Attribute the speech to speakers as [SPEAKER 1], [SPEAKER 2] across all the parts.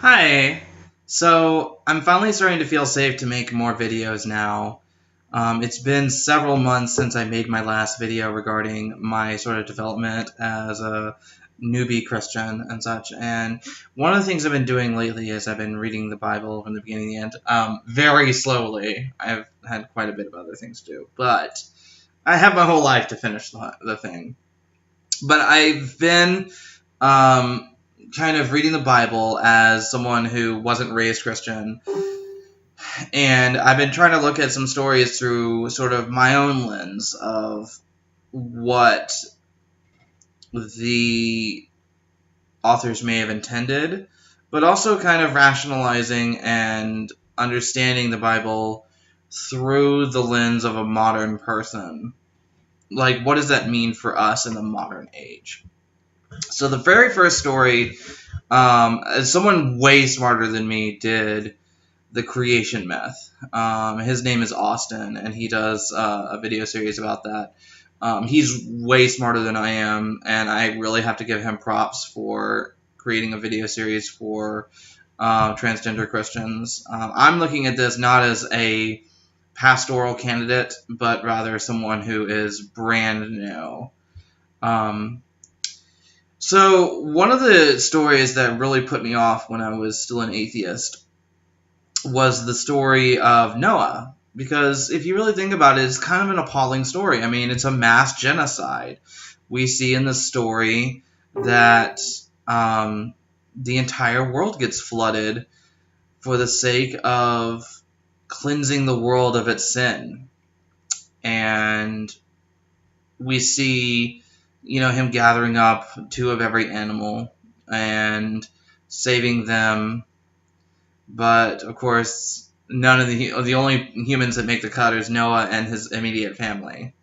[SPEAKER 1] Hi. So I'm finally starting to feel safe to make more videos now. It's been several months since I made my last video regarding my sort of development as a newbie Christian and such. And one of the things I've been doing lately is I've been reading the Bible from the beginning to the end, very slowly. I've had quite a bit of other things to do, but I have my whole life to finish the thing. But I've been um, kind of reading the Bible as someone who wasn't raised Christian, and I've been trying to look at some stories through sort of my own lens of what the authors may have intended, but also kind of rationalizing and understanding the Bible through the lens of a modern person. Like, what does that mean for us in the modern age? So the very first story, as someone way smarter than me did the creation myth. His name is Austin, and he does a video series about that. He's way smarter than I am, and I really have to give him props for creating a video series for transgender Christians. I'm looking at this not as a pastoral candidate, but rather someone who is brand new. So one of the stories that really put me off when I was still an atheist was the story of Noah. Because if you really think about it, it's kind of an appalling story. I mean, it's a mass genocide. We see in the story that the entire world gets flooded for the sake of cleansing the world of its sin. And we see, him gathering up two of every animal and saving them. But, of course, none of the only humans that make the cut is Noah and his immediate family.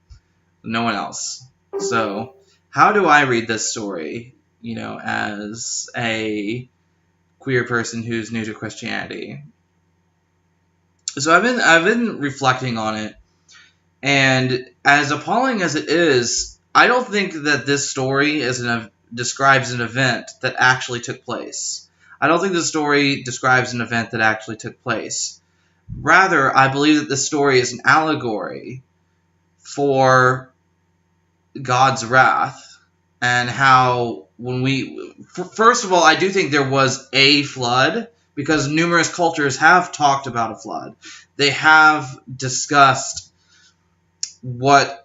[SPEAKER 1] No one else. So, how do I read this story, as a queer person who's new to Christianity? So I've been reflecting on it, and as appalling as it is, I don't think that this story describes an event that actually took place. I don't think the story describes an event that actually took place. Rather, I believe that the story is an allegory for God's wrath and how first of all, I do think there was a flood because numerous cultures have talked about a flood. They have discussed what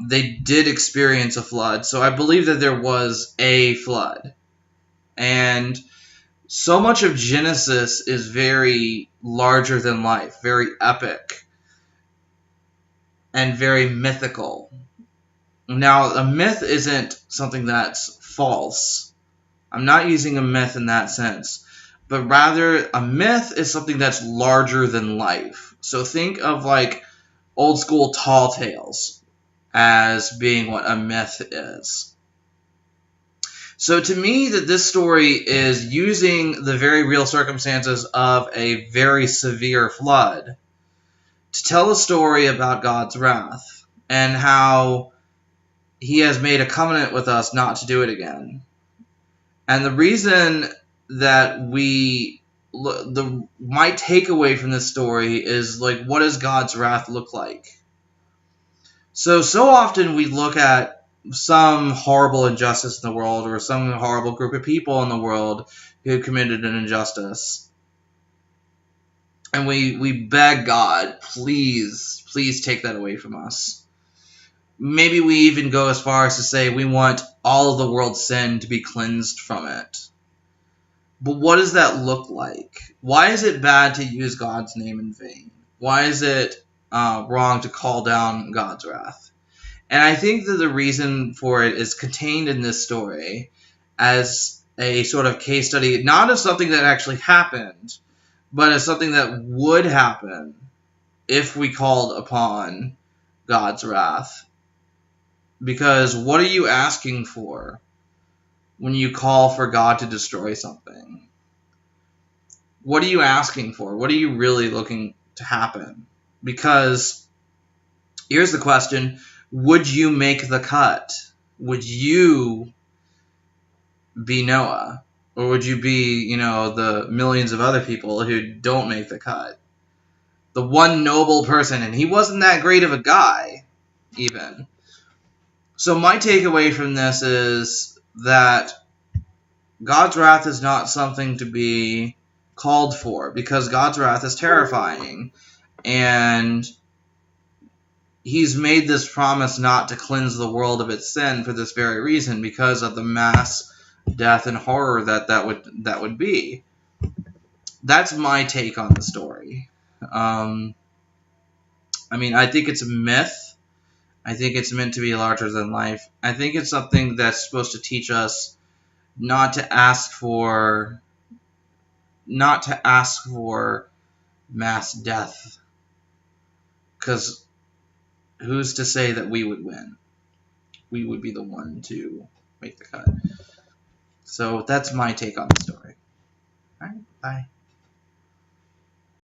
[SPEAKER 1] they did experience a flood. So I believe that there was a flood. And so much of Genesis is very larger than life, very epic, and very mythical. Now, a myth isn't something that's false. I'm not using a myth in that sense. But rather, a myth is something that's larger than life. So think of like old school tall tales as being what a myth is. So to me, that this story is using the very real circumstances of a very severe flood to tell a story about God's wrath and how he has made a covenant with us not to do it again. And the reason that my takeaway from this story is like, what does God's wrath look like? So often we look at some horrible injustice in the world or some horrible group of people in the world who committed an injustice. And we beg God, please take that away from us. Maybe we even go as far as to say we want all of the world's sin to be cleansed from it. But what does that look like? Why is it bad to use God's name in vain? Why is it wrong to call down God's wrath? And I think that the reason for it is contained in this story as a sort of case study, not of something that actually happened, but as something that would happen if we called upon God's wrath. Because what are you asking for when you call for God to destroy something? What are you asking for? What are you really looking to happen? Because here's the question. Would you make the cut? Would you be Noah? Or would you be, the millions of other people who don't make the cut? The one noble person, and he wasn't that great of a guy, even. So my takeaway from this is that God's wrath is not something to be called for, because God's wrath is terrifying. And he's made this promise not to cleanse the world of its sin for this very reason, because of the mass death and horror that would be. That's my take on the story. I think it's a myth. I think it's meant to be larger than life. I think it's something that's supposed to teach us not to ask for mass death, because who's to say that we would win? We would be the one to make the cut. So that's my take on the story. All right, bye.